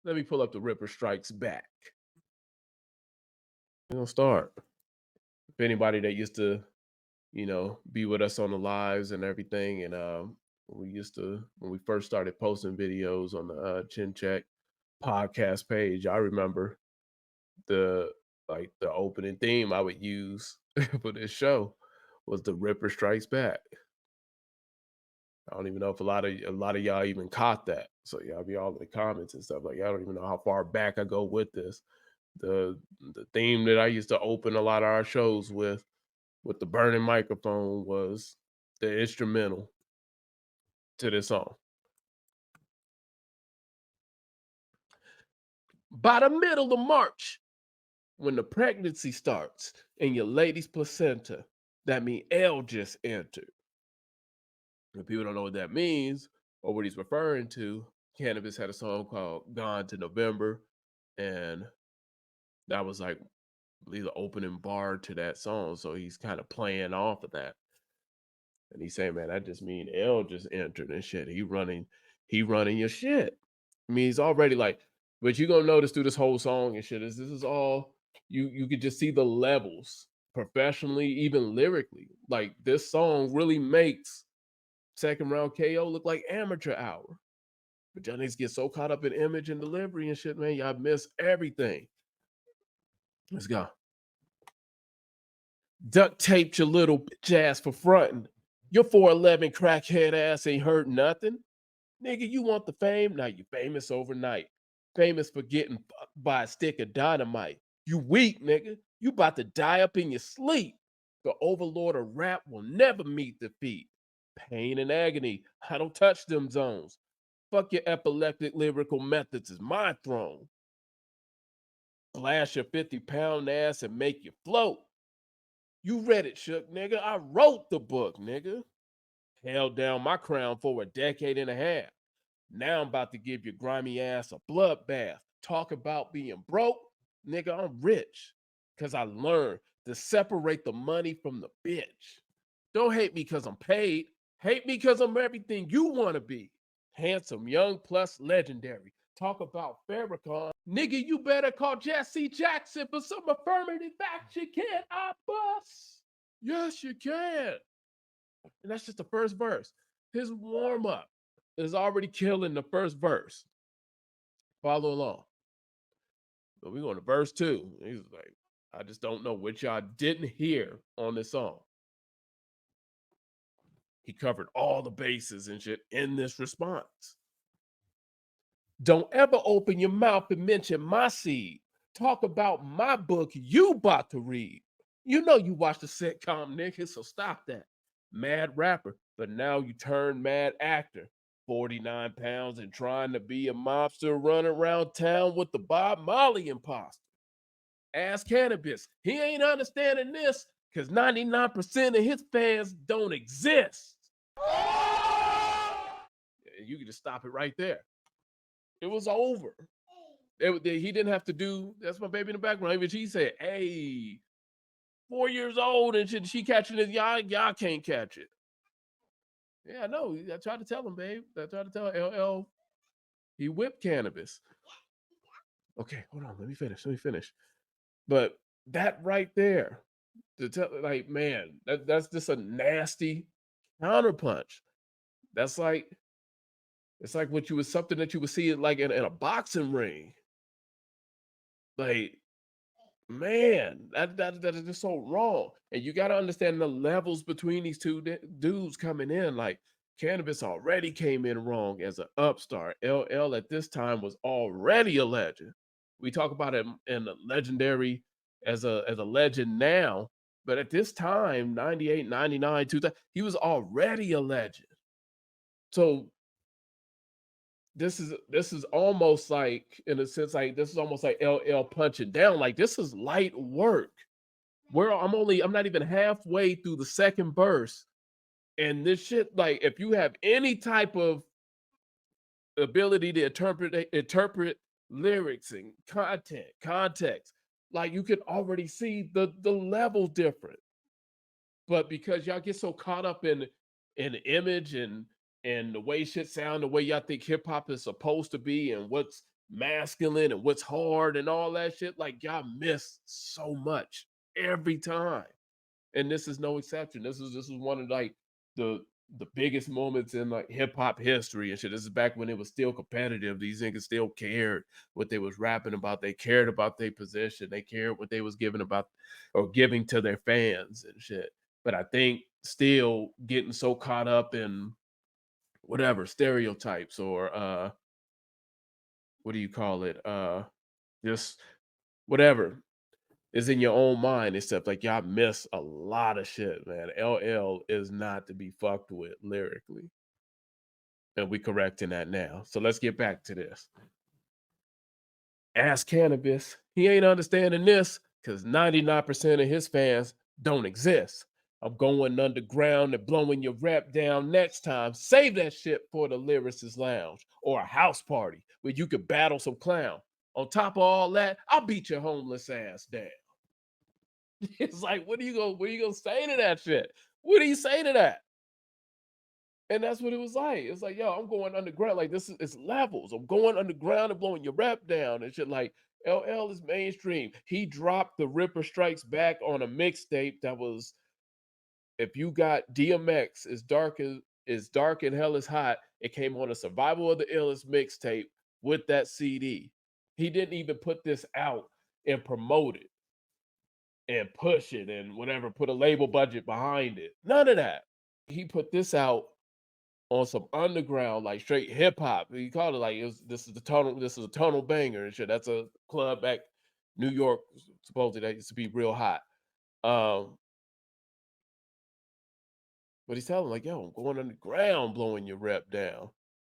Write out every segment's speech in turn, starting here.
Let me pull up the Ripper Strikes Back. We're gonna start. If anybody that used to, be with us on the lives and everything, and we used to when we first started posting videos on the Chin Check podcast page, I remember the the opening theme I would use for this show was the Ripper Strikes Back. I don't even know if a lot of y'all even caught that. So y'all be all in the comments and stuff like I don't even know how far back I go with this. The theme that I used to open a lot of our shows with the burning microphone was the instrumental to this song. By the middle of March, when the pregnancy starts in your lady's placenta, that means L just entered. If people don't know what that means or what he's referring to, Canibus had a song called Gone to November, and that was like, I believe, the opening bar to that song. So he's kind of playing off of that. And he's saying, man, that just mean L just entered and shit. He running your shit. I mean, he's already like, but you're gonna notice through this whole song and shit, is this is all you could just see the levels professionally, even lyrically. Like this song really makes second round KO look like amateur hour. But y'all niggas get so caught up in image and delivery and shit, man. Y'all miss everything. Let's go. Duct taped your little bitch ass for fronting. Your 4'11 crackhead ass ain't heard nothing. Nigga, you want the fame? Now you famous overnight. Famous for getting fucked by a stick of dynamite. You weak, nigga. You about to die up in your sleep. The overlord of rap will never meet defeat. Pain and agony. I don't touch them zones. Fuck your epileptic lyrical methods is my throne. Blast your 50-pound ass and make you float. You read it, shook, nigga. I wrote the book, nigga. Held down my crown for a decade and a half. Now I'm about to give your grimy ass a bloodbath. Talk about being broke, nigga, I'm rich. Cause I learned to separate the money from the bitch. Don't hate me cause I'm paid. Hate me cause I'm everything you wanna be. Handsome, young, plus legendary. Talk about Farrakhan. Nigga, you better call Jesse Jackson for some affirmative action. Can I bust? Yes, you can. And that's just the first verse. His warm up is already killing the first verse. Follow along. But we go to verse 2. He's like, I just don't know what y'all didn't hear on this song. He covered all the bases and shit in this response. Don't ever open your mouth and mention my seed. Talk about my book you about to read. You know you watch the sitcom, nigga, so stop that. Mad rapper, but now you turn mad actor. 49 pounds and trying to be a mobster running around town with the Bob Marley imposter. Ask Canibus. He ain't understanding this because 99% of his fans don't exist. You can just stop it right there. It was over. He didn't have to do, that's my baby in the background. Even she said, hey, 4 years old and she catching it. Y'all can't catch it. Yeah, I know. I tried to tell him, babe. I tried to tell LL. He whipped Canibus. Okay, hold on. Let me finish. But that right there, to tell, like, man, that's just a nasty counterpunch. That's like, it's like something that you would see like in a boxing ring. Like, man, that is just so wrong. And you got to understand the levels between these two dudes coming in. Like, Canibus already came in wrong as an upstart. LL at this time was already a legend. We talk about him in the legendary as a legend now, but at this time, 98, 99, 2000, he was already a legend. So this is almost like, in a sense, like this is almost like LL punching down. Like this is light work. Where I'm not even halfway through the second verse, and this shit, like if you have any type of ability to interpret lyrics and context, like you can already see the level different. But because y'all get so caught up in image and the way shit sound, the way y'all think hip hop is supposed to be, and what's masculine and what's hard and all that shit. Like y'all miss so much every time, and this is no exception. This is one of like the the biggest moments in like hip hop history and shit. This is back when it was still competitive. These niggas still cared what they was rapping about. They cared about their position. They cared what they was giving about or giving to their fans and shit. But I think still getting so caught up in whatever stereotypes or what do you call it? Just whatever is in your own mind and stuff. Like y'all miss a lot of shit, man. LL is not to be fucked with lyrically. And we correcting that now. So let's get back to this. Ask Canibus. He ain't understanding this because 99% of his fans don't exist. I'm going underground and blowing your rep down next time. Save that shit for the Lyricist Lounge or a house party where you could battle some clown. On top of all that, I'll beat your homeless ass down. It's like, what are you gonna say to that shit? What do you say to that? And that's what it was like. It's like, yo, I'm going underground. Like this is it's levels. I'm going underground and blowing your rep down and shit. Like LL is mainstream. He dropped the Ripper Strikes Back on a mixtape that was if you got DMX as dark and hell is hot. It came on a Survival of the Illest mixtape with that CD. He didn't even put this out and promote it and push it and whatever, put a label budget behind it. None of that. He put this out on some underground, like straight hip hop. He called it like this is a tonal banger and shit. That's a club back New York, supposedly that used to be real hot. Um, but he's telling like, yo, I'm going underground, blowing your rep down.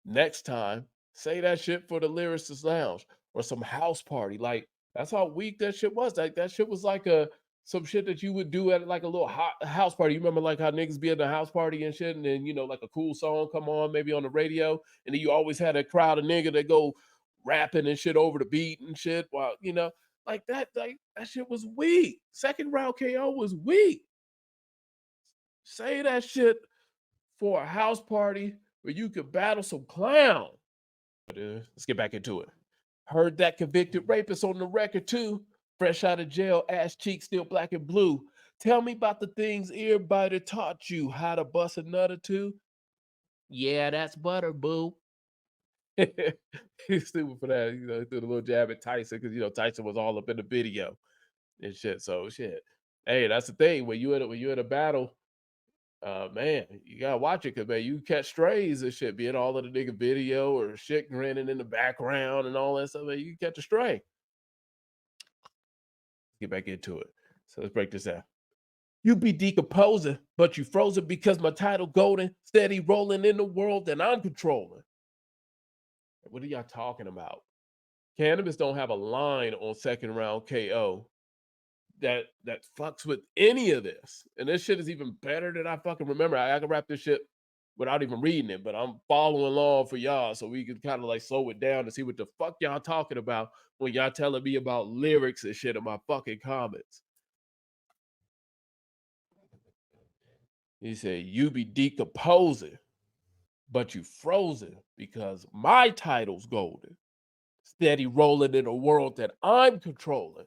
Next time, say that shit for the Lyricist Lounge or some house party. Like that's how weak that shit was. Like that shit was like a some shit that you would do at like a little house party. You remember like how niggas be at the house party and shit, and then like a cool song come on maybe on the radio, and then you always had a crowd of nigga that go rapping and shit over the beat and shit. While like that shit was weak. Second round KO was weak. Say that shit for a house party where you could battle some clown. Let's get back into it. Heard that convicted rapist on the record too. Fresh out of jail, ass cheeks still black and blue. Tell me about the things everybody taught you. How to bust a nut or two. Yeah, that's butter, boo. He's stupid for that. He threw the little jab at Tyson because Tyson was all up in the video and shit. So shit. Hey, that's the thing. When you in a battle, man, you gotta watch it because man, you catch strays and shit, being all of the nigga video or shit grinning in the background and all that stuff. Man, you catch a stray. Get back into it. So let's break this down. You be decomposing, but you frozen because my title golden, steady rolling in the world that I'm controlling. What are y'all talking about? Canibus don't have a line on second round KO that fucks with any of this. And this shit is even better than I fucking remember. I can wrap this shit without even reading it, but I'm following along for y'all so we can kind of like slow it down and see what the fuck y'all talking about when y'all telling me about lyrics and shit in my fucking comments. He said, you be decomposing, but you frozen because my title's golden. Steady rolling in a world that I'm controlling.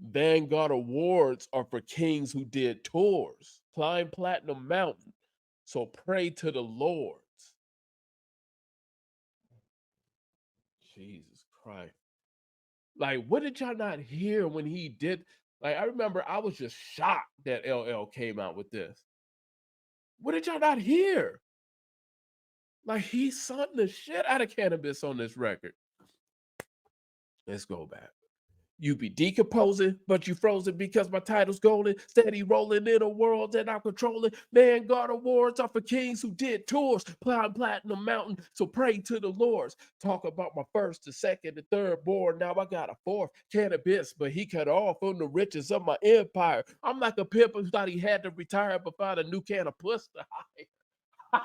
Vanguard Awards are for kings who did tours. Climb Platinum Mountain. So pray to the Lords. Jesus Christ. Like, what did y'all not hear when he did? Like, I remember I was just shocked that LL came out with this. What did y'all not hear? Like, he's something the shit out of Canibus on this record. Let's go back. You be decomposing, but you frozen because my title's golden. Steady rolling in a world that I'm controlling. Vanguard Awards are for kings who did tours. Climb Platinum Mountain, so pray to the Lords. Talk about my first, the second, the third born. Now I got a fourth, Canibus, but he cut off on the riches of my empire. I'm like a pimp who thought he had to retire but found a new can of puss to hide.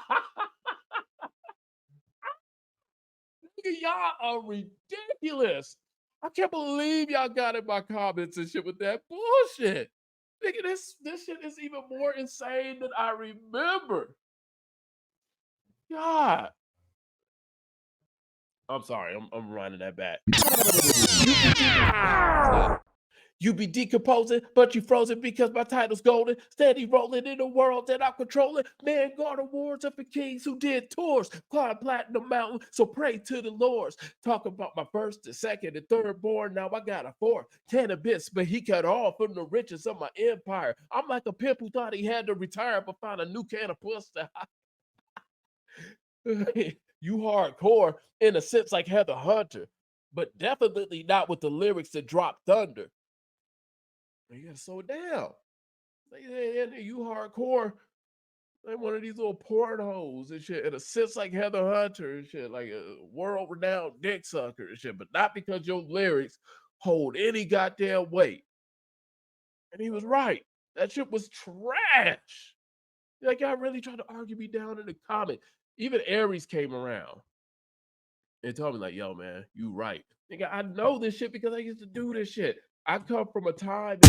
Y'all are ridiculous. I can't believe y'all got in my comments and shit with that bullshit. Nigga, this shit is even more insane than I remember. God. I'm sorry, I'm running that back. You be decomposing. You be decomposing, but you frozen because my title's golden. Steady rolling in a world that I'm controlling. Man, God awards up for kings who did tours. Climb platinum mountain, so pray to the lords. Talk about my first and second and third born. Now I got a fourth. Canibus, but he cut off from the riches of my empire. I'm like a pimp who thought he had to retire, but found a new can of puss to you hardcore in a sense like Heather Hunter, but definitely not with the lyrics that drop thunder. You gotta slow it down. Like, yeah, you hardcore like one of these little portholes and shit in a sense like Heather Hunter and shit, like a world renowned dick sucker and shit, but not because your lyrics hold any goddamn weight. And he was right. That shit was trash. Like, y'all really tried to argue me down in the comment. Even Aries came around and told me like, "Yo, man, you right, nigga. I know this shit because I used to do this shit. I come from a time."